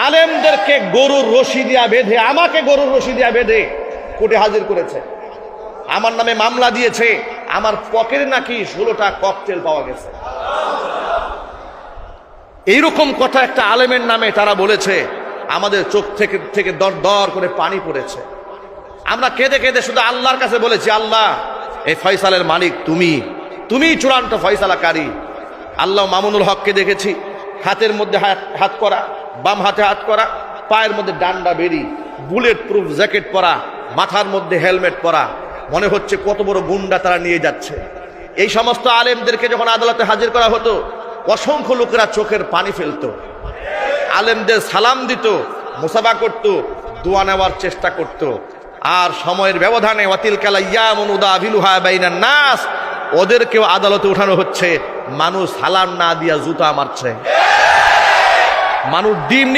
আলেমদেরকে গরুর রশি দিয়া বেঁধে, আমাকে গরুর রশি দিয়া বেঁধে কোর্টে হাজির করেছে, আমার নামে মামলা দিয়েছে, আমার পকেটে নাকি 16টা ককটেল পাওয়া গেছে। এইরকম কথা একটা আলেমের নামে তারা বলেছে, আমাদের চোখ থেকে দর দর করে পানি পড়েছে। আমরা কেঁদে কেঁদে শুধু আল্লাহর কাছে বলেছি, আল্লাহ এই ফয়সালের মালিক তুমি চূড়ান্ত ফয়সালাকারী। আল্লাহ মামুনুল হককে দেখেছি, হাতের মধ্যে হাত করা, বাম হাতে হাত করা, পায়ের মধ্যে ডান্ডা বেরি, বুলেট প্রুফ জ্যাকেট পরা, মাথার মধ্যে হেলমেট পরা, মনে হচ্ছে কত বড় গুন্ডা তারা নিয়ে যাচ্ছে। এই সমস্ত আলেমদেরকে যখন আদালতে হাজির করা হতো, অসংখ্য লোকেরা চোখের পানি ফেলতো, আলেমদের সালাম দিত, মুসাফা করত, দোয়া নেওয়ার চেষ্টা করত। আর সময়ের ব্যবধানে ওয়াতিলকাল আইয়ামু নুদাবিলুহা বাইনান নাস, ওদেরকেও আদালতে উঠানো হচ্ছে। মানুষ সালাম না দিয়া জুতা মারছে, মানুষ ডিম